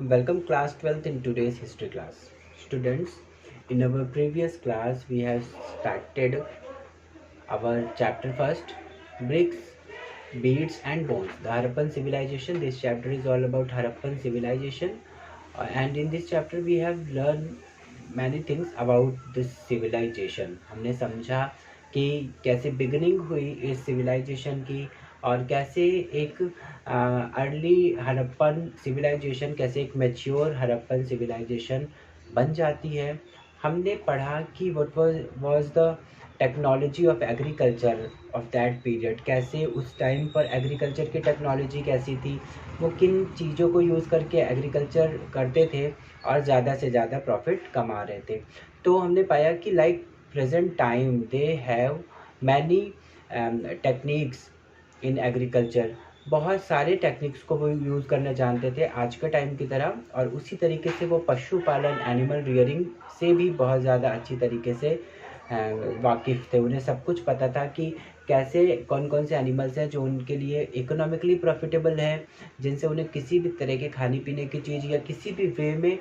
Welcome class 12th in today's history class. Students, in our previous class we have started our chapter first, bricks, beads and bones. The Harappan civilization. This chapter is all about Harappan civilization. And in this chapter we have learned many things about this civilization. हमने समझा कि कैसे beginning हुई इस civilisation की और कैसे एक अर्ली हड़प्पन सिविलाइजेशन कैसे एक मैच्योर हड़प्पन सिविलाइजेशन बन जाती है। हमने पढ़ा कि what was the technology of agriculture of that period, कैसे उस टाइम पर एग्रीकल्चर की टेक्नोलॉजी कैसी थी, वो किन चीज़ों को यूज़ करके एग्रीकल्चर करते थे और ज़्यादा से ज़्यादा प्रॉफिट कमा रहे थे। तो हमने पाया कि like present time they have many techniques in agriculture. बहुत सारे टेक्निक्स को वो यूज़ करना जानते थे आज के टाइम की तरह, और उसी तरीके से वो पशुपालन एनिमल रियरिंग से भी बहुत ज़्यादा अच्छी तरीके से वाकिफ़ थे। उन्हें सब कुछ पता था कि कैसे कौन कौन से एनिमल्स हैं जो उनके लिए इकोनॉमिकली प्रॉफिटेबल है, जिनसे उन्हें किसी भी तरह के खाने पीने की चीज़ या किसी भी वे में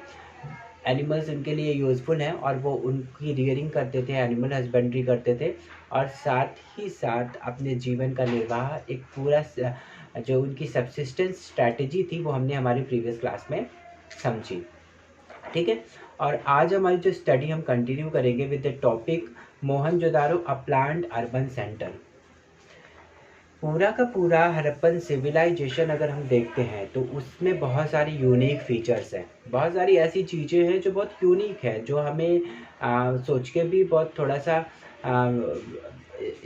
एनिमल्स उनके लिए यूज़फुल हैं, और वो उनकी रियरिंग करते थे, एनिमल हस्बेंड्री करते थे, और साथ ही साथ अपने जीवन का निर्वाह एक पूरा जो उनकी सब्सिस्टेंस स्ट्रैटेजी थी वो हमने हमारी प्रीवियस क्लास में समझी। ठीक है, और आज हमारी जो स्टडी हम कंटिन्यू करेंगे with the topic Mohenjodaro a planned urban centre. पूरा का पूरा हड़प्पन सिविलाइजेशन अगर हम देखते हैं तो उसमें बहुत सारी यूनिक फीचर्स हैं, बहुत सारी ऐसी चीज़ें हैं जो बहुत यूनिक है, जो हमें सोच के भी बहुत थोड़ा सा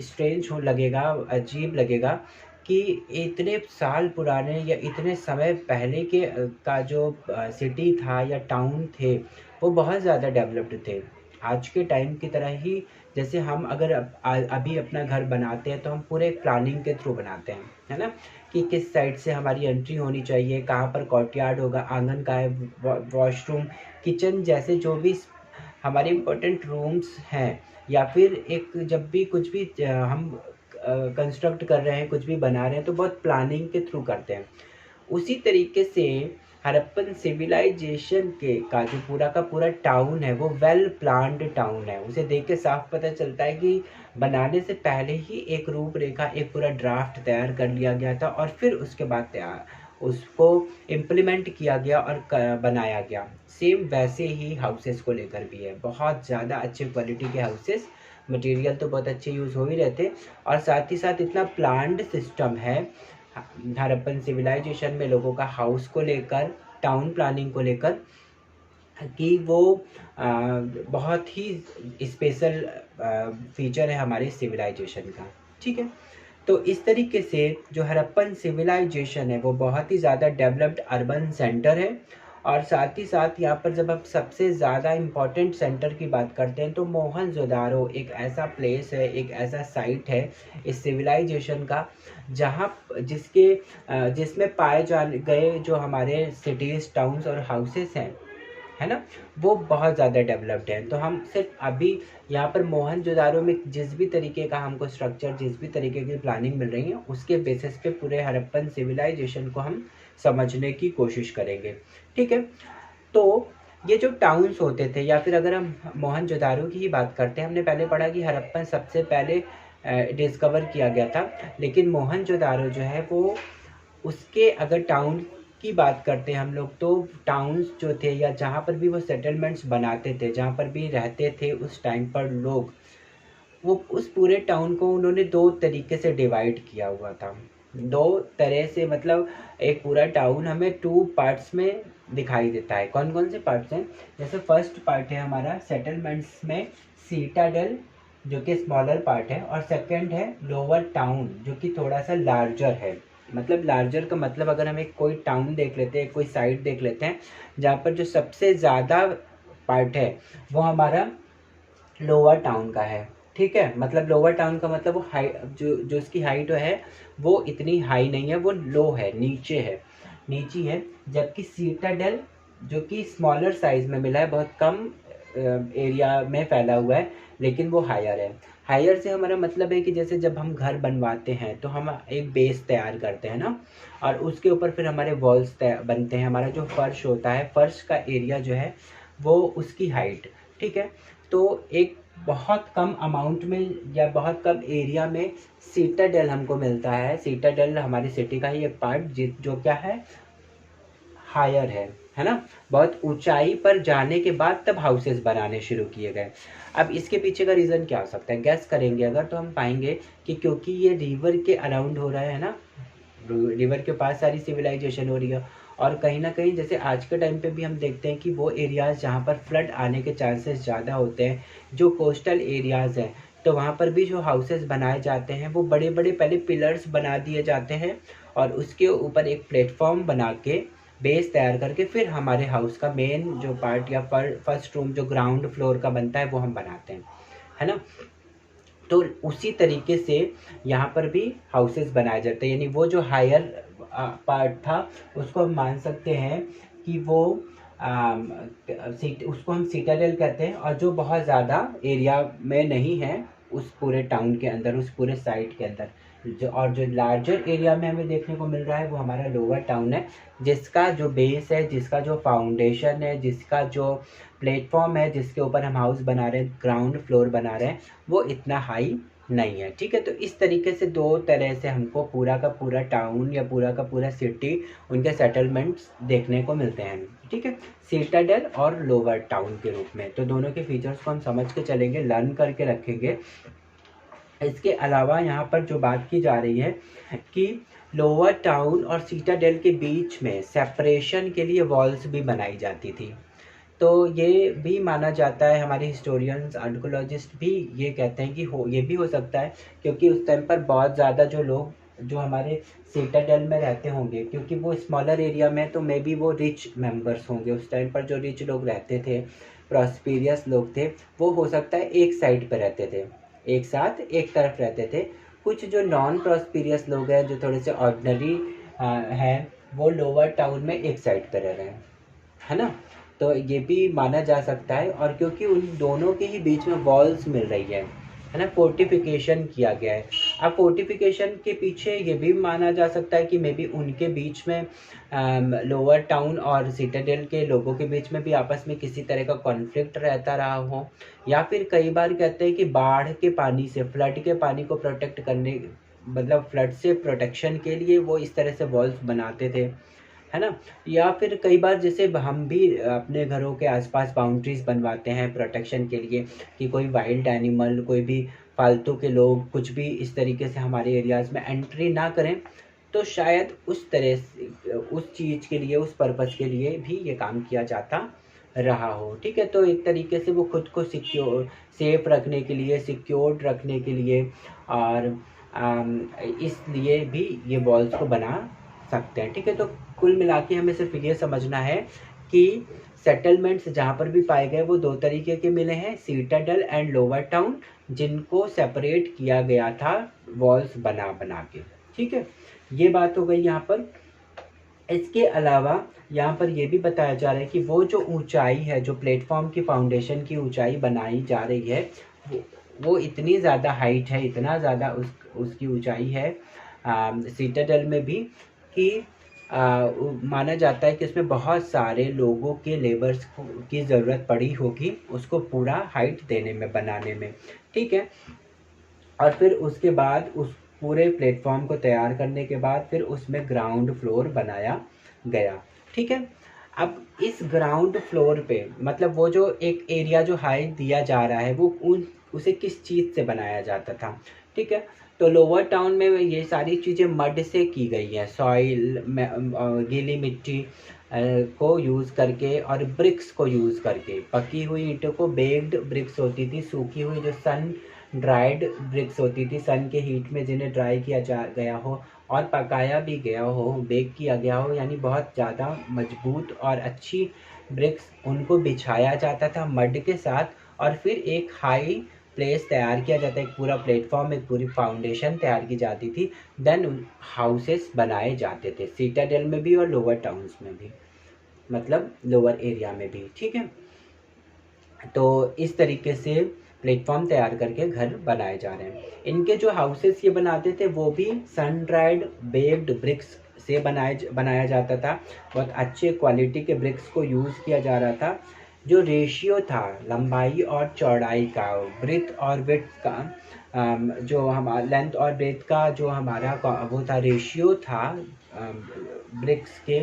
स्ट्रेंज हो लगेगा, अजीब लगेगा कि इतने साल पुराने या इतने समय पहले के का जो सिटी था या टाउन थे वो बहुत ज़्यादा डेवलप्ड थे आज के टाइम की तरह ही। जैसे हम अगर अभी अपना घर बनाते हैं तो हम पूरे प्लानिंग के थ्रू बनाते हैं, है ना, कि किस साइड से हमारी एंट्री होनी चाहिए, कहाँ पर कोर्टयार्ड होगा, आंगन का है, वॉशरूम, किचन जैसे जो भी हमारे इम्पोर्टेंट रूम्स हैं, या फिर एक जब भी कुछ भी हम कंस्ट्रक्ट कर रहे हैं, कुछ भी बना रहे हैं तो बहुत प्लानिंग के थ्रू करते हैं। उसी तरीके से हड़प्पन सिविलाइजेशन के का जो पूरा का पूरा टाउन है वो वेल प्लान्ड टाउन है। उसे देख के साफ पता चलता है कि बनाने से पहले ही एक रूपरेखा, एक पूरा ड्राफ्ट तैयार कर लिया गया था और फिर उसके बाद तैयार उसको इम्प्लीमेंट किया गया और बनाया गया। सेम वैसे ही हाउसेस को लेकर भी है, बहुत ज़्यादा अच्छे क्वालिटी के हाउसेस, मटेरियल तो बहुत अच्छे यूज़ हो ही रहते, और साथ ही साथ इतना प्लान्ड सिस्टम है हड़प्पन सिविलाइजेशन में लोगों का हाउस को लेकर, टाउन प्लानिंग को लेकर, कि वो बहुत ही स्पेशल फीचर है हमारे सिविलाइजेशन का। ठीक है, तो इस तरीके से जो हड़प्पन सिविलाइजेशन है वो बहुत ही ज़्यादा डेवलप्ड अर्बन सेंटर है, और साथ ही साथ यहाँ पर जब हम सबसे ज़्यादा इम्पॉर्टेंट सेंटर की बात करते हैं तो मोहनजोदारो एक ऐसा प्लेस है, एक ऐसा साइट है इस सिविलाइजेशन का जहाँ जिसमें पाए जा गए जो हमारे सिटीज़, टाउन्स और हाउसेस हैं, है ना, वो बहुत ज़्यादा डेवलप्ड हैं। तो हम सिर्फ अभी यहाँ पर मोहनजोदारो में जिस भी तरीके का हमको स्ट्रक्चर, जिस भी तरीके की प्लानिंग मिल रही है उसके बेसिस पे पूरे हड़प्पन सिविलाइजेशन को हम समझने की कोशिश करेंगे। ठीक है, तो ये जो टाउन्स होते थे, या फिर अगर हम मोहनजोदारो की ही बात करते हैं, हमने पहले पढ़ा कि हड़प्पन सबसे पहले डिस्कवर किया गया था, लेकिन मोहनजोदारो जो है वो उसके अगर टाउन की बात करते हैं हम लोग तो टाउन्स जो थे या जहाँ पर भी वो सेटलमेंट्स बनाते थे, जहाँ पर भी रहते थे उस टाइम पर लोग, वो उस पूरे टाउन को उन्होंने दो तरीके से डिवाइड किया हुआ था। दो तरह से, मतलब एक पूरा टाउन हमें टू पार्ट्स में दिखाई देता है। कौन कौन से पार्ट्स हैं? जैसे फर्स्ट पार्ट है हमारा सेटलमेंट्स में सीटाडेल, जो कि स्मॉलर पार्ट है, और सेकंड है लोअर टाउन जो कि थोड़ा सा लार्जर है। मतलब लार्जर का मतलब अगर हम एक कोई टाउन देख लेते हैं, कोई साइड देख लेते हैं जहाँ पर जो सबसे ज़्यादा पार्ट है वो हमारा लोअर टाउन का है। ठीक है, मतलब लोअर टाउन का मतलब वो हाई, जो उसकी हाइट है वो इतनी हाई नहीं है, वो लो है, नीचे है, नीची है। जबकि सीटाडेल जो कि स्मॉलर साइज में मिला है, बहुत कम एरिया में फैला हुआ है, लेकिन वो हायर है। हायर से हमारा मतलब है कि जैसे जब हम घर बनवाते हैं तो हम एक बेस तैयार करते हैं ना, और उसके ऊपर फिर हमारे वॉल्स बनते हैं। हमारा जो फर्श होता है, फर्श का एरिया जो है वो उसकी हाइट, ठीक है। तो एक बहुत कम अमाउंट में या बहुत कम एरिया में सीटाडेल हमको मिलता है। सीटाडेल हमारी सिटी का ही एक पार्ट जो क्या है, हायर है ना। बहुत ऊंचाई पर जाने के बाद तब हाउसेस बनाने शुरू किए गए। अब इसके पीछे का रीज़न क्या हो सकता है, गैस करेंगे अगर तो हम पाएंगे कि क्योंकि ये रिवर के अराउंड हो रहा है ना, रिवर के पास सारी सिविलाइजेशन हो रही है। और कहीं ना कहीं जैसे आज के टाइम पे भी हम देखते हैं कि वो एरियाज़ जहाँ पर फ्लड आने के चांसेस ज़्यादा होते हैं, जो कोस्टल एरियाज़ हैं, तो वहाँ पर भी जो हाउसेस बनाए जाते हैं वो बड़े बड़े पहले पिलर्स बना दिए जाते हैं, और उसके ऊपर एक प्लेटफॉर्म बना के बेस तैयार करके फिर हमारे हाउस का मेन जो पार्ट या फर्स्ट रूम जो ग्राउंड फ्लोर का बनता है वो हम बनाते हैं, है ना। तो उसी तरीके से यहाँ पर भी हाउसेस बनाए जाते हैं, यानी वो जो हायर पार्ट था उसको हम मान सकते हैं कि वो उसको हम सिटाडेल कहते हैं, और जो बहुत ज़्यादा एरिया में नहीं है उस पूरे टाउन के अंदर, उस पूरे साइट के अंदर, जो लार्जर एरिया में हमें देखने को मिल रहा है वो हमारा लोअर टाउन है, जिसका जो बेस है, जिसका जो फाउंडेशन है, जिसका जो प्लेटफॉर्म है, जिसके ऊपर हम हाउस बना रहे हैं, ग्राउंड फ्लोर बना रहे हैं, वो इतना हाई नहीं है, ठीक है। तो इस तरीके से दो तरह से हमको पूरा का पूरा टाउन या पूरा का पूरा सिटी, उनके सेटलमेंट्स देखने को मिलते हैं, ठीक है, सिटाडेल और लोअर टाउन के रूप में। तो दोनों के फीचर्स को हम समझ के चलेंगे, लर्न करके रखेंगे। इसके अलावा यहाँ पर जो बात की जा रही है कि लोअर टाउन और सिटाडेल के बीच में सेपरेशन के लिए वॉल्स भी बनाई जाती थी। तो ये भी माना जाता है, हमारे हिस्टोरियंस आर्कियोलॉजिस्ट भी ये कहते हैं कि ये भी हो सकता है, क्योंकि उस टाइम पर बहुत ज़्यादा जो लोग जो हमारे सिटाडेल में रहते होंगे, क्योंकि वो स्मॉलर एरिया में, तो मे बी वो रिच मेंबर्स होंगे उस टाइम पर, जो रिच लोग रहते थे, प्रॉस्पेरियस लोग थे, वो हो सकता है एक साइड पर रहते थे, एक साथ एक तरफ रहते थे। कुछ जो नॉन प्रॉस्पेरियस लोग हैं, जो थोड़े से ऑर्डनरी हैं, वो लोअर टाउन में एक साइड पर रह रहे हैं, है ना। तो ये भी माना जा सकता है, और क्योंकि उन दोनों के ही बीच में वॉल्स मिल रही है ना, फोर्टिफिकेशन किया गया है। अब फोर्टिफिकेशन के पीछे ये भी माना जा सकता है कि मे बी उनके बीच में लोअर टाउन और सिटाडेल के लोगों के बीच में भी आपस में किसी तरह का कॉन्फ्लिक्ट रहता रहा हो, या फिर कई बार कहते हैं कि बाढ़ के पानी से, फ्लड के पानी को प्रोटेक्ट करने, मतलब फ्लड से प्रोटेक्शन के लिए वो इस तरह से वॉल्स बनाते थे, है ना। या फिर कई बार जैसे हम भी अपने घरों के आसपास बाउंड्रीज बनवाते हैं प्रोटेक्शन के लिए, कि कोई वाइल्ड एनिमल, कोई भी फालतू के लोग कुछ भी इस तरीके से हमारे एरियाज़ में एंट्री ना करें, तो शायद उस तरह से, उस चीज़ के लिए, उस पर्पज़ के लिए भी ये काम किया जाता रहा हो, ठीक है। तो एक तरीके से वो खुद को सेफ रखने के लिए, सिक्योर्ड रखने के लिए, और इसलिए भी ये वॉल्स को बना सकते हैं, ठीक है। तो कुल मिला के हमें सिर्फ ये समझना है कि सेटलमेंट्स जहाँ पर भी पाए गए वो दो तरीके के मिले हैं, सिटाडेल एंड लोअर टाउन, जिनको सेपरेट किया गया था वॉल्स बना बना के, ठीक है। ये बात हो गई यहाँ पर। इसके अलावा यहाँ पर ये भी बताया जा रहा है कि वो जो ऊंचाई है, जो प्लेटफॉर्म की फाउंडेशन की ऊंचाई बनाई जा रही है, वो इतनी ज़्यादा हाइट है, इतना ज़्यादा उसकी ऊंचाई है सिटाडेल में भी, कि माना जाता है कि उसमें बहुत सारे लोगों के लेबर्स की ज़रूरत पड़ी होगी उसको पूरा हाइट देने में, बनाने में, ठीक है। और फिर उसके बाद उस पूरे प्लेटफॉर्म को तैयार करने के बाद फिर उसमें ग्राउंड फ्लोर बनाया गया, ठीक है। अब इस ग्राउंड फ्लोर पे, मतलब वो जो एक एरिया जो हाइट दिया जा रहा है, वो उसे किस चीज़ से बनाया जाता था, ठीक है। तो लोअर टाउन में ये सारी चीज़ें मड से की गई हैं, सॉइल में, गीली मिट्टी को यूज़ करके, और ब्रिक्स को यूज़ करके, पकी हुई ईंटों को बेक्ड ब्रिक्स होती थी, सूखी हुई जो सन ड्राइड ब्रिक्स होती थी, सन के हीट में जिन्हें ड्राई किया गया हो और पकाया भी गया हो, बेक किया गया हो, यानी बहुत ज़्यादा मजबूत और अच्छी ब्रिक्स, उनको बिछाया जाता था मड के साथ, और फिर एक हाई प्लेस तैयार किया जाता है, एक पूरा प्लेटफॉर्म, एक पूरी फाउंडेशन तैयार की जाती थी, देन हाउसेस बनाए जाते थे, सिटाडेल में भी और लोअर टाउन्स में भी, मतलब लोअर एरिया में भी, ठीक है। तो इस तरीके से प्लेटफॉर्म तैयार करके घर बनाए जा रहे हैं। इनके जो हाउसेस ये बनाते थे वो भी सन ड्राइड बेक्ड ब्रिक्स से बनाया जाता था। बहुत अच्छे क्वालिटी के ब्रिक्स को यूज़ किया जा रहा था। जो रेशियो था लंबाई और चौड़ाई का, ब्रेथ और विड्थ का, जो हम लेंथ और ब्रेथ का जो हमारा वो था रेशियो था ब्रिक्स के,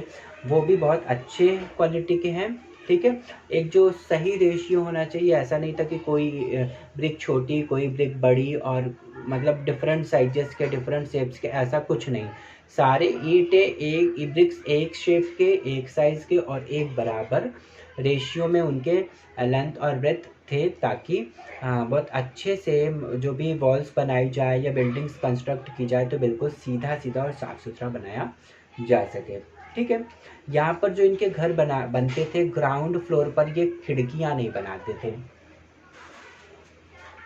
वो भी बहुत अच्छे क्वालिटी के हैं। ठीक है, एक जो सही रेशियो होना चाहिए, ऐसा नहीं था कि कोई ब्रिक छोटी कोई ब्रिक बड़ी और मतलब डिफरेंट साइजेस के डिफरेंट शेप्स के, ऐसा कुछ नहीं। सारे ईंटें एक ब्रिक्स एक शेप के, एक साइज के और एक बराबर रेशियो में उनके लेंथ और ब्रेथ थे, ताकि बहुत अच्छे से जो भी वॉल्स बनाई जाए या बिल्डिंग्स कंस्ट्रक्ट की जाए तो बिल्कुल सीधा सीधा और साफ़ सुथरा बनाया जा सके। ठीक है, यहाँ पर जो इनके घर बनते थे, ग्राउंड फ्लोर पर ये खिड़कियाँ नहीं बनाते थे।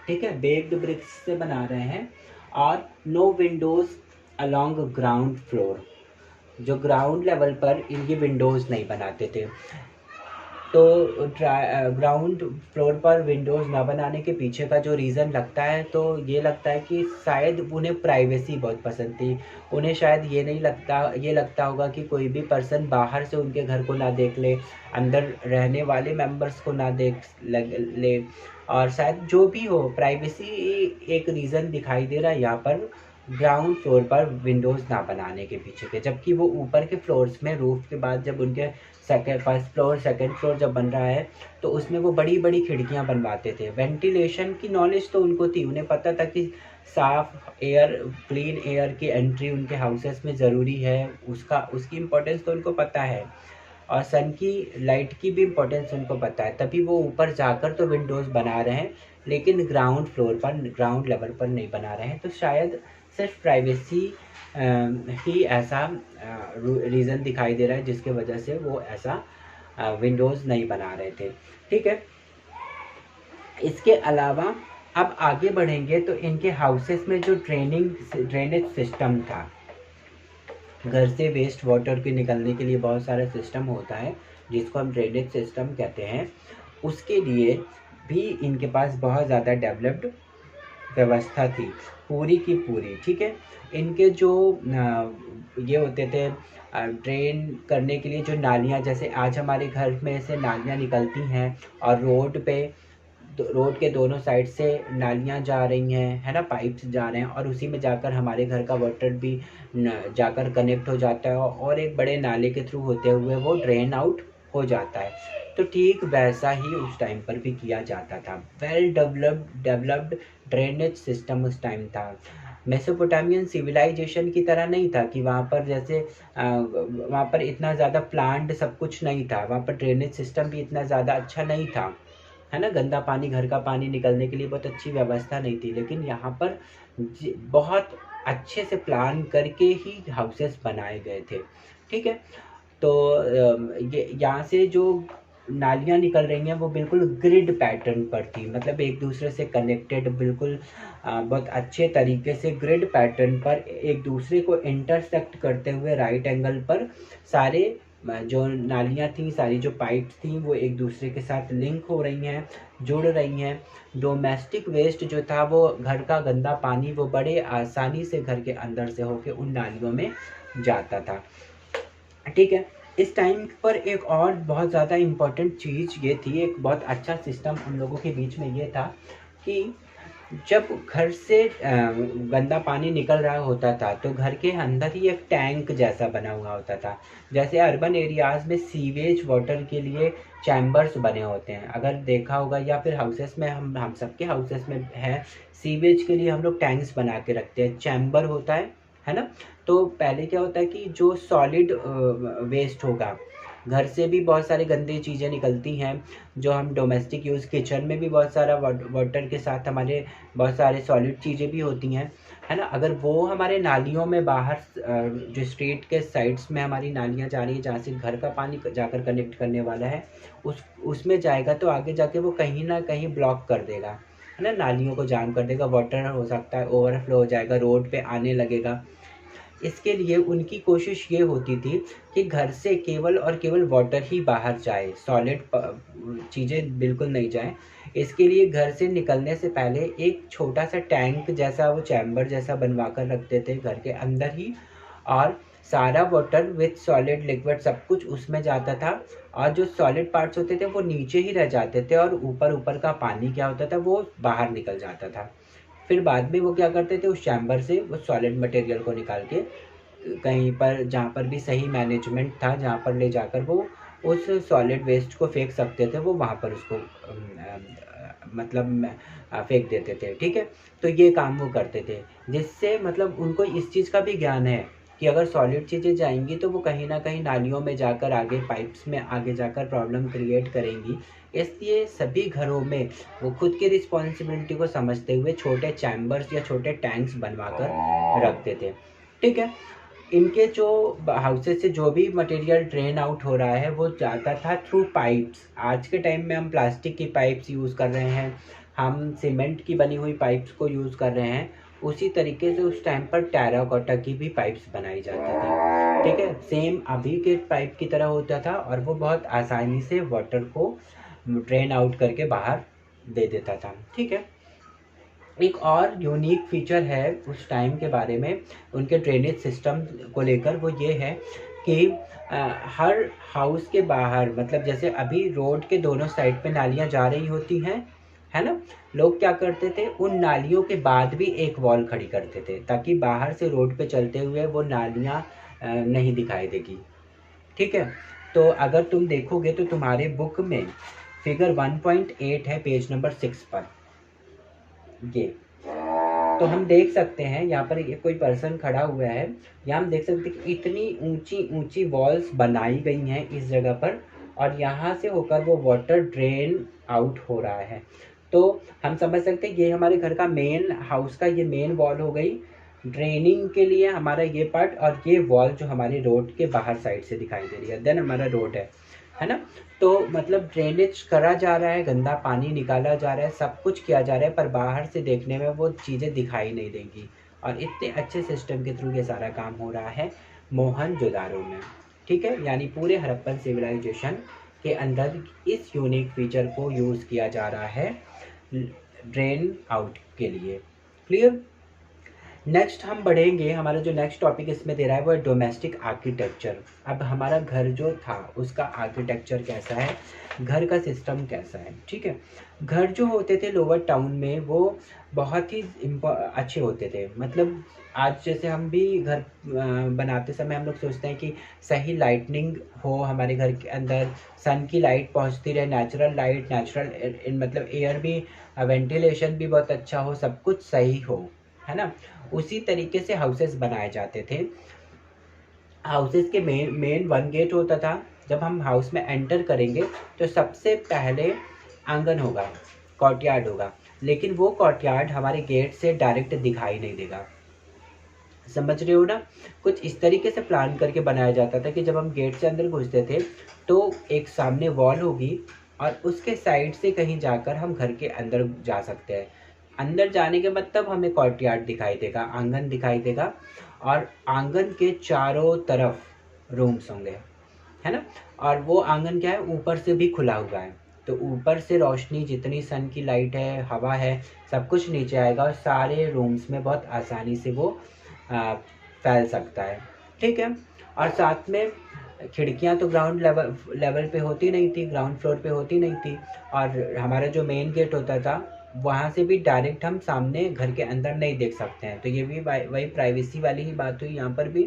ठीक है, बेक्ड ब्रिक्स से बना रहे हैं। और no windows along ground floor, जो ग्राउंड लेवल पर इनकी विंडोज़ नहीं बनाते थे। तो ग्राउंड फ्लोर पर विंडोज़ ना बनाने के पीछे का जो रीज़न लगता है, तो ये लगता है कि शायद उन्हें प्राइवेसी बहुत पसंद थी। उन्हें शायद ये लगता होगा कि कोई भी पर्सन बाहर से उनके घर को ना देख ले, अंदर रहने वाले मेंबर्स को ना देख ले, और शायद जो भी हो, प्राइवेसी एक रीज़न दिखाई दे रहा है यहाँ पर ग्राउंड फ्लोर पर विंडोज़ ना बनाने के पीछे के। जबकि वो ऊपर के फ्लोर्स में, रूफ के बाद जब उनके फर्स्ट फ्लोर सेकंड फ्लोर जब बन रहा है, तो उसमें वो बड़ी बड़ी खिड़कियां बनवाते थे। वेंटिलेशन की नॉलेज तो उनको थी, उन्हें पता था कि साफ एयर, क्लीन एयर की एंट्री उनके हाउसेस में ज़रूरी है, उसकी इम्पोर्टेंस तो उनको पता है, और सन की लाइट की भी इम्पोर्टेंस उनको पता है। तभी वो ऊपर जाकर तो विंडोज़ बना रहे हैं, लेकिन ग्राउंड फ्लोर पर, ग्राउंड लेवल पर नहीं बना रहे हैं। तो शायद सिर्फ प्राइवेसी ही ऐसा रीज़न दिखाई दे रहा है जिसके वजह से वो ऐसा विंडोज़ नहीं बना रहे थे। ठीक है, इसके अलावा अब आगे बढ़ेंगे तो इनके हाउसेस में जो ड्रेनेज सिस्टम था, घर से वेस्ट वाटर के निकलने के लिए बहुत सारा सिस्टम होता है जिसको हम ड्रेनेज सिस्टम कहते हैं, उसके लिए भी इनके पास बहुत ज़्यादा डेवलप्ड व्यवस्था थी, पूरी की पूरी। ठीक है, इनके जो ये होते थे ड्रेन करने के लिए जो नालियाँ, जैसे आज हमारे घर में से नालियाँ निकलती हैं और रोड के दोनों साइड से नालियाँ जा रही हैं, है ना, पाइप्स जा रहे हैं, और उसी में जाकर हमारे घर का वाटर भी जाकर कनेक्ट हो जाता है और एक बड़े नाले के थ्रू होते हुए वो ड्रेन आउट हो जाता है। तो ठीक वैसा ही उस टाइम पर भी किया जाता था। वेल डेवलप्ड ड्रेनेज सिस्टम उस टाइम था। मेसोपोटामियन सिविलाइजेशन की तरह नहीं था कि वहाँ पर जैसे वहाँ पर इतना ज़्यादा प्लान्ड सब कुछ नहीं था, वहाँ पर ड्रेनेज सिस्टम भी इतना ज़्यादा अच्छा नहीं था, है ना, गंदा पानी, घर का पानी निकलने के लिए बहुत अच्छी व्यवस्था नहीं थी। लेकिन यहाँ पर बहुत अच्छे से प्लान करके ही हाउसेस बनाए गए थे। ठीक है, तो ये यहाँ से जो नालियाँ निकल रही हैं वो बिल्कुल ग्रिड पैटर्न पर थी, मतलब एक दूसरे से कनेक्टेड, बिल्कुल बहुत अच्छे तरीके से ग्रिड पैटर्न पर एक दूसरे को इंटरसेक्ट करते हुए राइट एंगल पर सारे जो नालियाँ थी, सारी जो पाइप्स थी, वो एक दूसरे के साथ लिंक हो रही हैं, जुड़ रही हैं। डोमेस्टिक वेस्ट जो था, वो घर का गंदा पानी, वो बड़े आसानी से घर के अंदर से होके उन नालियों में जाता था। ठीक है, इस टाइम पर एक और बहुत ज़्यादा इम्पोर्टेंट चीज़ ये थी, एक बहुत अच्छा सिस्टम उन लोगों के बीच में ये था कि जब घर से गंदा पानी निकल रहा होता था तो घर के अंदर ही एक टैंक जैसा बना हुआ होता था। जैसे अर्बन एरियाज़ में सीवेज वाटर के लिए चैम्बर्स बने होते हैं, अगर देखा होगा, या फिर हाउसेस में, हम सबके हाउसेस में है, सीवेज के लिए हम लोग टैंक्स बना के रखते हैं, चैम्बर होता है ना। तो पहले क्या होता है कि जो सॉलिड वेस्ट होगा, घर से भी बहुत सारी गंदी चीज़ें निकलती हैं, जो हम डोमेस्टिक यूज़, किचन में भी बहुत सारा वाटर के साथ हमारे बहुत सारे सॉलिड चीज़ें भी होती हैं, है ना। अगर वो हमारे नालियों में बाहर जो स्ट्रीट के साइड्स में हमारी नालियाँ जा रही हैं, जहाँ से घर का पानी जाकर कनेक्ट करने वाला है, उसमें जाएगा तो आगे जाके वो कहीं ना कहीं ब्लॉक कर देगा, है ना, नालियों को जाम कर देगा, वाटर हो सकता है ओवरफ्लो हो जाएगा, रोड पे आने लगेगा। इसके लिए उनकी कोशिश ये होती थी कि घर से केवल और केवल वाटर ही बाहर जाए, सॉलिड चीज़ें बिल्कुल नहीं जाए। इसके लिए घर से निकलने से पहले एक छोटा सा टैंक जैसा, वो चैम्बर जैसा बनवा कर रखते थे घर के अंदर ही, और सारा वाटर विथ सॉलिड लिक्विड सब कुछ उसमें जाता था, और जो सॉलिड पार्ट्स होते थे वो नीचे ही रह जाते थे, और ऊपर ऊपर का पानी क्या होता था वो बाहर निकल जाता था। फिर बाद में वो क्या करते थे, उस चैम्बर से वो सॉलिड मटेरियल को निकाल के कहीं पर जहाँ पर भी सही मैनेजमेंट था, जहाँ पर ले जाकर वो उस सॉलिड वेस्ट को फेंक सकते थे, वो वहाँ पर उसको मतलब फेंक देते थे। ठीक है, तो ये काम वो करते थे, जिससे मतलब उनको इस चीज़ का भी ज्ञान है कि अगर सॉलिड चीज़ें जाएंगी तो वो कहीं ना कहीं नालियों में जाकर, आगे पाइप्स में आगे जाकर प्रॉब्लम क्रिएट करेंगी। इसलिए सभी घरों में वो खुद की रिस्पॉन्सिबिलिटी को समझते हुए छोटे चैम्बर्स या छोटे टैंक्स बनवा कर रखते थे। ठीक है, इनके जो हाउसेस से जो भी मटेरियल ड्रेन आउट हो रहा है वो जाता था थ्रू पाइप्स। आज के टाइम में हम प्लास्टिक की पाइप्स यूज़ कर रहे हैं, हम सीमेंट की बनी हुई पाइप्स को यूज़ कर रहे हैं, उसी तरीके से उस टाइम पर टेराकोटा की भी पाइप्स बनाई जाती थी। ठीक है, सेम अभी के पाइप की तरह होता था, और वो बहुत आसानी से वाटर को ड्रेन आउट करके बाहर दे देता था। ठीक है, एक और यूनिक फीचर है उस टाइम के बारे में उनके ड्रेनेज सिस्टम को लेकर, वो ये है कि हर हाउस के बाहर, मतलब जैसे अभी रोड के दोनों साइड पे नालियाँ जा रही होती हैं, है ना, लोग क्या करते थे, उन नालियों के बाद भी एक वॉल खड़ी करते थे, ताकि बाहर से रोड पे चलते हुए वो नालियाँ नहीं दिखाई देगी। ठीक है, तो अगर तुम देखोगे तो तुम्हारे बुक में फिगर 1.8 है, पेज नंबर 6 पर। ये तो हम देख सकते हैं, यहाँ पर ये कोई पर्सन खड़ा हुआ है, यहाँ हम देख सकते हैं कि इतनी ऊंची ऊंची वॉल्स बनाई गई हैं इस जगह पर, और यहाँ से होकर वो वाटर ड्रेन आउट हो रहा है। तो हम समझ सकते हैं ये हमारे घर का मेन हाउस का ये मेन वॉल हो गई ड्रेनिंग के लिए, हमारा ये पार्ट, और ये वॉल जो हमारी रोड के बाहर साइड से दिखाई दे रही है, देन हमारा रोड है ना। तो मतलब ड्रेनेज करा जा रहा है, गंदा पानी निकाला जा रहा है, सब कुछ किया जा रहा है, पर बाहर से देखने में वो चीज़ें दिखाई नहीं देंगी, और इतने अच्छे सिस्टम के थ्रू ये सारा काम हो रहा है मोहनजोदारो में। ठीक है, यानी पूरे हड़प्पन सिविलाइजेशन के अंदर इस यूनिक फीचर को यूज़ किया जा रहा है ड्रेन आउट के लिए। क्लियर। नेक्स्ट हम बढ़ेंगे, हमारा जो नेक्स्ट टॉपिक इसमें दे रहा है वो है डोमेस्टिक आर्किटेक्चर। अब हमारा घर जो था उसका आर्किटेक्चर कैसा है, घर का सिस्टम कैसा है। ठीक है, घर जो होते थे लोअर टाउन में वो बहुत ही अच्छे होते थे। मतलब आज जैसे हम भी घर बनाते समय हम लोग सोचते हैं कि सही लाइटनिंग हो हमारे घर के अंदर, सन की लाइट पहुंचती रहे, नेचुरल लाइट, नेचुरल मतलब एयर भी, वेंटिलेशन भी बहुत अच्छा हो, सब कुछ सही हो, है ना। उसी तरीके से हाउसेस बनाए जाते थे। हाउसेस के मेन वन गेट होता था। जब हम हाउस में एंटर करेंगे तो सबसे पहले आंगन होगा, कॉर्टयार्ड होगा, लेकिन वो कॉर्टयार्ड हमारे गेट से डायरेक्ट दिखाई नहीं देगा। समझ रहे हो ना, कुछ इस तरीके से प्लान करके बनाया जाता था कि जब हम गेट से अंदर घुसते थे तो एक सामने वॉल होगी, और उसके साइड से कहीं जाकर हम घर के अंदर जा सकते हैं। अंदर जाने के मतलब हमें कॉर्टयार्ड दिखाई देगा, आंगन दिखाई देगा, और आंगन के चारों तरफ रूम्स होंगे, है ना। और वो आंगन क्या है, ऊपर से भी खुला हुआ है, तो ऊपर से रोशनी, जितनी सन की लाइट है, हवा है, सब कुछ नीचे आएगा, और सारे रूम्स में बहुत आसानी से वो फैल सकता है। ठीक है, और साथ में खिड़कियां तो ग्राउंड लेवल पे होती नहीं थी, ग्राउंड फ्लोर पे होती नहीं थी, और हमारा जो मेन गेट होता था वहाँ से भी डायरेक्ट हम सामने घर के अंदर नहीं देख सकते हैं। तो ये भी वही प्राइवेसी वाली ही बात हुई यहाँ पर भी।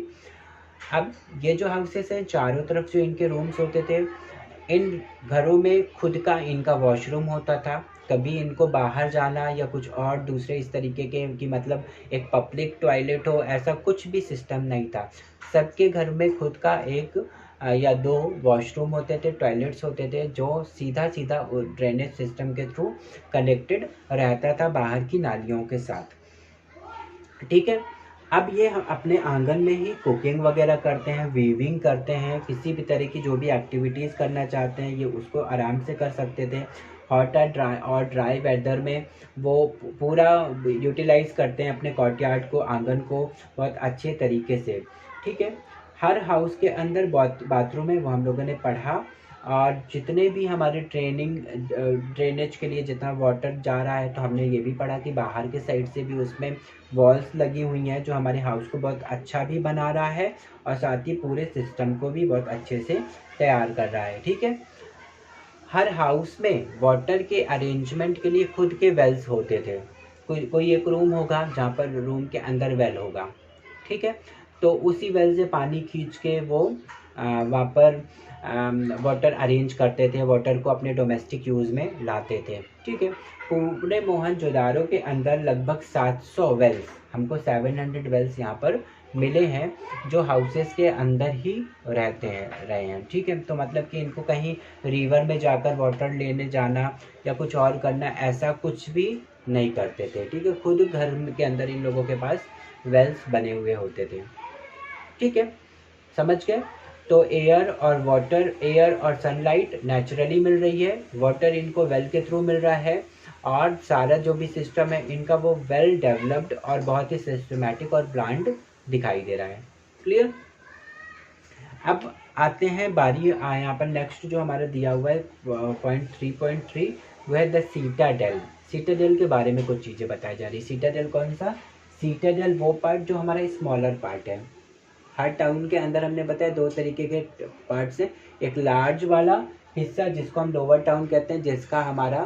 अब ये जो हाउसेस हैं चारों तरफ जो इनके रूम्स होते थे, इन घरों में खुद का इनका वॉशरूम होता था। कभी इनको बाहर जाना या कुछ और दूसरे इस तरीके के कि मतलब एक पब्लिक टॉयलेट हो, ऐसा कुछ भी सिस्टम नहीं था। सबके घर में खुद का एक या दो वॉशरूम होते थे, टॉयलेट्स होते थे, जो सीधा सीधा ड्रेनेज सिस्टम के थ्रू कनेक्टेड रहता था बाहर की नालियों के साथ। ठीक है, अब ये हम अपने आंगन में ही कुकिंग वगैरह करते हैं, वीविंग करते हैं, किसी भी तरह की जो भी एक्टिविटीज़ करना चाहते हैं ये उसको आराम से कर सकते थे। हॉट और ड्राई वेदर में वो पूरा यूटिलाइज करते हैं अपने कॉर्टयार्ड को, आंगन को बहुत अच्छे तरीके से। ठीक है, हर हाउस के अंदर बाथरूम है, वो हम लोगों ने पढ़ा, और जितने भी हमारे ड्रेनेज के लिए जितना वाटर जा रहा है, तो हमने ये भी पढ़ा कि बाहर के साइड से भी उसमें वॉल्स लगी हुई हैं जो हमारे हाउस को बहुत अच्छा भी बना रहा है और साथ ही पूरे सिस्टम को भी बहुत अच्छे से तैयार कर रहा है। ठीक है, हर हाउस में वाटर के अरेंजमेंट के लिए खुद के वेल्स होते थे। कोई एक रूम होगा जहाँ पर रूम के अंदर वेल होगा। ठीक है, तो उसी वेल से पानी खींच के वो वहाँ पर वाटर अरेंज करते थे, वाटर को अपने डोमेस्टिक यूज़ में लाते थे। ठीक है, पूरे मोहनजोदारो के अंदर लगभग 700 वेल्स, हमको 700 वेल्स यहाँ पर मिले हैं जो हाउसेस के अंदर ही रहे हैं। ठीक है, तो मतलब कि इनको कहीं रिवर में जाकर वाटर लेने जाना या कुछ और करना, ऐसा कुछ भी नहीं करते थे। ठीक है, खुद घर के अंदर इन लोगों के पास वेल्स बने हुए होते थे। ठीक है, समझ गए? तो एयर और सनलाइट नेचुरली मिल रही है, वाटर इनको वेल के थ्रू मिल रहा है, और सारा जो भी सिस्टम है इनका वो वेल डेवलप्ड और बहुत ही सिस्टमैटिक और प्लान्ड दिखाई दे रहा है। क्लियर? अब आते हैं बारी यहाँ पर नेक्स्ट जो हमारा दिया हुआ है पॉइंट 3.3, वो है द सीटाडेल। सीटाडेल के बारे में कुछ चीज़ें बताई जा रही। सीटाडेल कौन सा? सीटाडेल वो पार्ट जो हमारा स्मॉलर पार्ट है। हर टाउन के अंदर हमने बताया दो तरीके के पार्ट्स हैं, एक लार्ज वाला हिस्सा जिसको हम लोअर टाउन कहते हैं, जिसका हमारा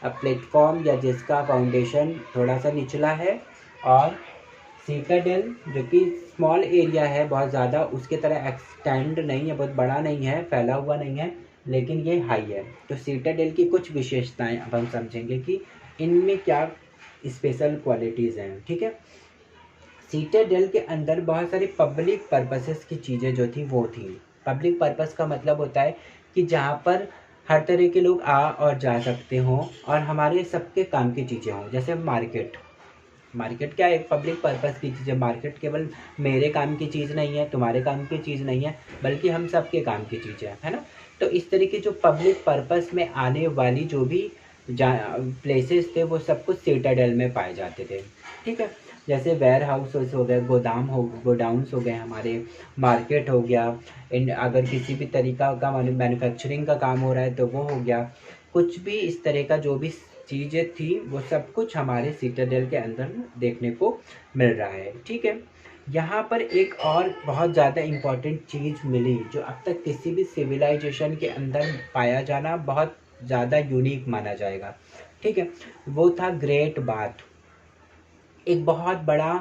प्लेटफॉर्म या जिसका फाउंडेशन थोड़ा सा निचला है, और सीटाडेल जो कि स्मॉल एरिया है, बहुत ज़्यादा उसके तरह एक्सटेंड नहीं है, बहुत बड़ा नहीं है, फैला हुआ नहीं है, लेकिन ये हाई है। तो सीटाडेल की कुछ विशेषताएं अब हम समझेंगे कि इनमें क्या स्पेशल क्वालिटीज़ हैं। ठीक है, सीटाडेल के अंदर बहुत सारी पब्लिक पर्पसेस की चीज़ें जो थी वो थी। पब्लिक पर्पस का मतलब होता है कि जहाँ पर हर तरह के लोग आ और जा सकते हों और हमारे सबके काम की चीज़ें हों। जैसे मार्केट क्या है? एक पब्लिक पर्पस की चीज़ है। मार्केट केवल मेरे काम की चीज़ नहीं है, तुम्हारे काम की चीज़ नहीं है, बल्कि हम सबके काम की चीज़ है ना? तो इस तरीके जो पब्लिक पर्पस में आने वाली जो भी प्लेसेस थे वो सब कुछ सीटाडेल में पाए जाते थे। ठीक है, जैसे वेयर हाउसेस हो गए, गोडाउन्स हो गए, हमारे मार्केट हो गया, अगर किसी भी तरीका का मैन्युफैक्चरिंग का काम हो रहा है तो वो हो गया, कुछ भी इस तरह का जो भी चीज़ें थी वो सब कुछ हमारे सीटाडेल के अंदर देखने को मिल रहा है। ठीक है, यहाँ पर एक और बहुत ज़्यादा इम्पॉर्टेंट चीज़ मिली जो अब तक किसी भी सिविलाइजेशन के अंदर पाया जाना बहुत ज़्यादा यूनिक माना जाएगा। ठीक है, वो था ग्रेट बाथ। एक बहुत बड़ा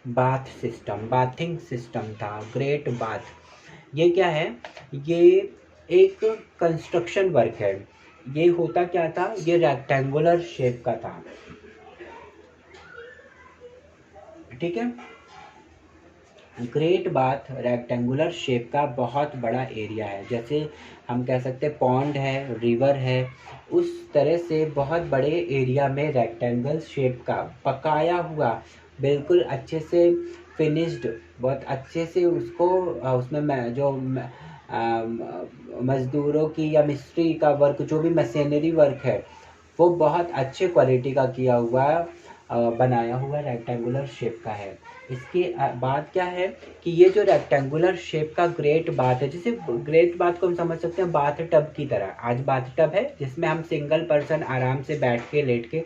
बाथिंग सिस्टम था, ग्रेट बाथ। ये क्या है? ये एक कंस्ट्रक्शन वर्क है। ये होता क्या था? ये रेक्टेंगुलर शेप का था। ठीक है, ग्रेट बाथ रेक्टेंगुलर शेप का बहुत बड़ा एरिया है। जैसे हम कह सकते हैं पॉन्ड है, रिवर है, उस तरह से बहुत बड़े एरिया में रेक्टेंगल शेप का पकाया हुआ, बिल्कुल अच्छे से फिनिश्ड, बहुत अच्छे से उसको उसमें जो मज़दूरों की या मिस्त्री का वर्क, जो भी मशीनरी वर्क है, वो बहुत अच्छे क्वालिटी का किया हुआ बनाया हुआ रेक्टेंगुलर शेप का है। इसके बाद क्या है कि ये जो रेक्टेंगुलर शेप का ग्रेट बाथ है, जैसे ग्रेट बाथ को हम समझ सकते हैं बाथ टब की तरह। आज बाथ टब है जिसमें हम सिंगल पर्सन आराम से बैठ के लेट के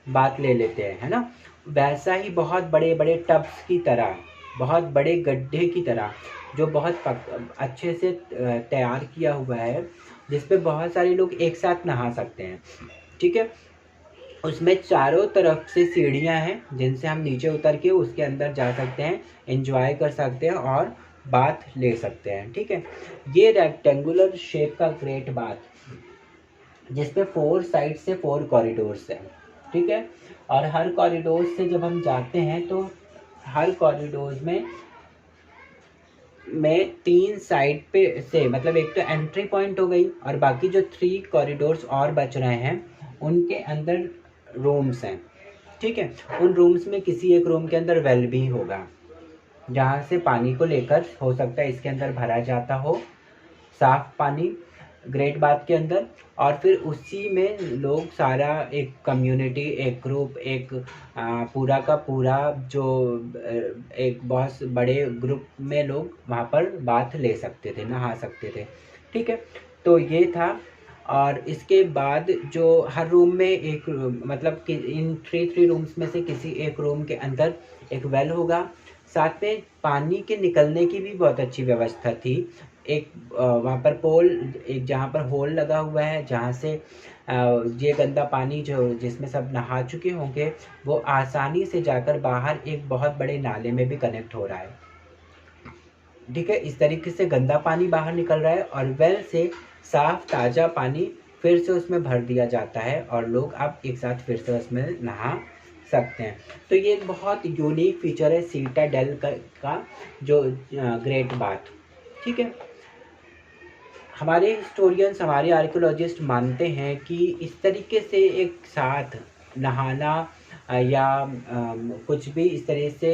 बात ले लेते हैं, है ना? वैसा ही बहुत बड़े बड़े टब्स की तरह, बहुत बड़े गड्ढे की तरह, जो बहुत अच्छे से तैयार किया हुआ है, जिसपे बहुत सारे लोग एक साथ नहा सकते हैं। ठीक है, उसमें चारों तरफ से सीढ़ियां हैं जिनसे हम नीचे उतर के उसके अंदर जा सकते हैं, एंजॉय कर सकते हैं और बाथ ले सकते हैं। ठीक है, ये रेक्टेंगुलर शेप का ग्रेट बाथ जिसपे 4 साइड से 4 कॉरिडोर्स हैं। ठीक है, और हर कॉरिडोर से जब हम जाते हैं तो हर कॉरिडोर में 3 साइड पे से, मतलब एक तो एंट्री पॉइंट हो गई और बाकी जो 3 कॉरिडोर्स और बच रहे हैं उनके अंदर रूम्स हैं। ठीक है, उन रूम्स में किसी एक रूम के अंदर वेल भी होगा जहाँ से पानी को लेकर हो सकता है इसके अंदर भरा जाता हो, साफ पानी ग्रेट बाथ के अंदर, और फिर उसी में लोग सारा एक कम्युनिटी, एक ग्रुप, एक पूरा का पूरा जो एक बहुत बड़े ग्रुप में लोग वहाँ पर बाथ ले सकते थे, नहा सकते थे। ठीक है, तो ये था। और इसके बाद जो हर रूम में एक मतलब कि इन थ्री रूम्स में से किसी एक रूम के अंदर एक वेल होगा। साथ में पानी के निकलने की भी बहुत अच्छी व्यवस्था थी। एक वहाँ पर पोल, एक जहाँ पर होल लगा हुआ है, जहाँ से ये गंदा पानी जो जिसमें सब नहा चुके होंगे वो आसानी से जाकर बाहर एक बहुत बड़े नाले में भी कनेक्ट हो रहा है। ठीक है, इस तरीके से गंदा पानी बाहर निकल रहा है और वेल से साफ ताज़ा पानी फिर से उसमें भर दिया जाता है और लोग अब एक साथ फिर से उसमें नहा सकते हैं। तो ये एक बहुत यूनिक फीचर है सीटाडेल का जो ग्रेट बात। ठीक है, हमारे हिस्टोरियंस, हमारे आर्कियोलॉजिस्ट मानते हैं कि इस तरीके से एक साथ नहाना या कुछ भी इस तरह से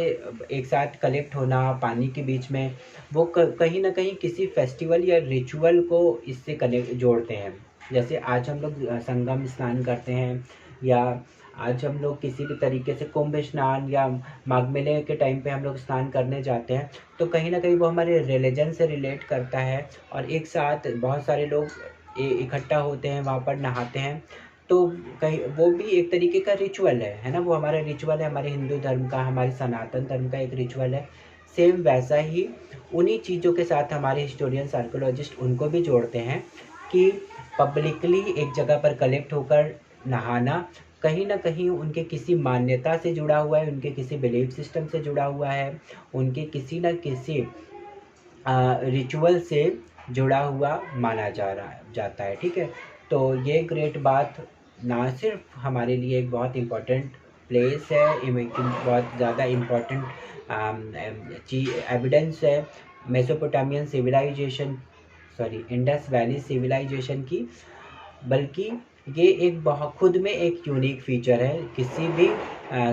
एक साथ कलेक्ट होना पानी के बीच में, वो कहीं ना कहीं किसी फेस्टिवल या रिचुअल को इससे कनेक्ट जोड़ते हैं। जैसे आज हम लोग संगम स्नान करते हैं, या आज हम लोग किसी भी तरीके से कुंभ स्नान या माघ मेले के टाइम पे हम लोग स्नान करने जाते हैं, तो कहीं ना कहीं वो हमारे रिलीजन से रिलेट करता है और एक साथ बहुत सारे लोग इकट्ठा होते हैं, वहाँ पर नहाते हैं। तो कहीं वो भी एक तरीके का रिचुअल है ना, वो हमारा रिचुअल है, हमारे हिंदू धर्म का, हमारे सनातन धर्म का एक रिचुअल है। सेम वैसा ही उन्हीं चीज़ों के साथ हमारे हिस्टोरियंस, आर्कियोलॉजिस्ट उनको भी जोड़ते हैं कि पब्लिकली एक जगह पर कलेक्ट होकर नहाना कहीं ना कहीं उनके किसी मान्यता से जुड़ा हुआ है, उनके किसी बिलीफ सिस्टम से जुड़ा हुआ है, उनके किसी न किसी रिचुअल से जुड़ा हुआ माना जाता है। ठीक है, तो ये ग्रेट बात ना सिर्फ हमारे लिए एक बहुत इम्पोर्टेंट प्लेस है, बहुत ज़्यादा इम्पोर्टेंट एविडेंस है Mesopotamian civilisation, sorry Indus valley civilisation की, बल्कि ये एक बहुत खुद में एक यूनिक फीचर है किसी भी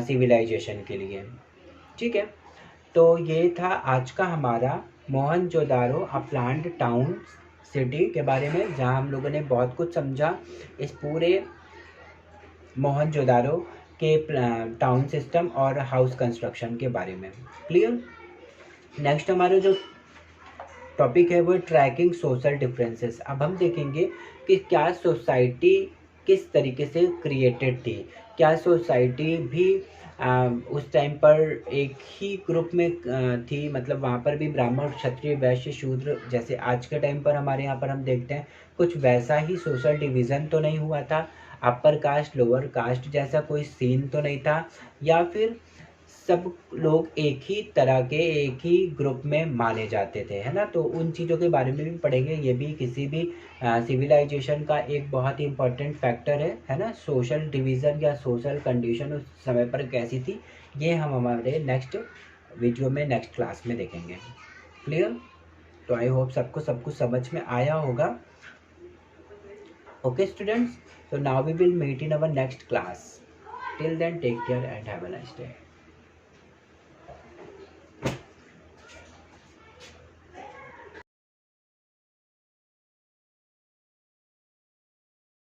सिविलाइजेशन के लिए। ठीक है, तो ये था आज का हमारा मोहनजोदारो अ प्लान्ड टाउन सिटी के बारे में, जहां हम लोगों ने बहुत कुछ समझा इस पूरे मोहनजोदारो के टाउन सिस्टम और हाउस कंस्ट्रक्शन के बारे में। क्लियर। नेक्स्ट हमारा जो टॉपिक है वो ट्रैकिंग सोशल डिफरेंसेस। अब हम देखेंगे कि क्या सोसाइटी किस तरीके से क्रिएटेड थी, क्या सोसाइटी भी उस टाइम पर एक ही ग्रुप में थी, मतलब वहाँ पर भी ब्राह्मण क्षत्रिय वैश्य शूद्र जैसे आज के टाइम पर हमारे यहाँ पर हम देखते हैं, कुछ वैसा ही सोशल डिवीज़न तो नहीं हुआ था, अपर कास्ट लोअर कास्ट जैसा कोई सीन तो नहीं था, या फिर सब लोग एक ही तरह के एक ही ग्रुप में माने जाते थे, है ना। तो उन चीज़ों के बारे में भी पढ़ेंगे, ये भी किसी भी सिविलाइजेशन का एक बहुत ही इम्पोर्टेंट फैक्टर है ना। सोशल डिवीज़न या सोशल कंडीशन उस समय पर कैसी थी, ये हम हमारे नेक्स्ट वीडियो में नेक्स्ट क्लास में देखेंगे। क्लियर। तो आई होप सबको सब कुछ समझ में आया होगा। Okay students, so now we will meet in our next class. Till then, take care and have a nice day.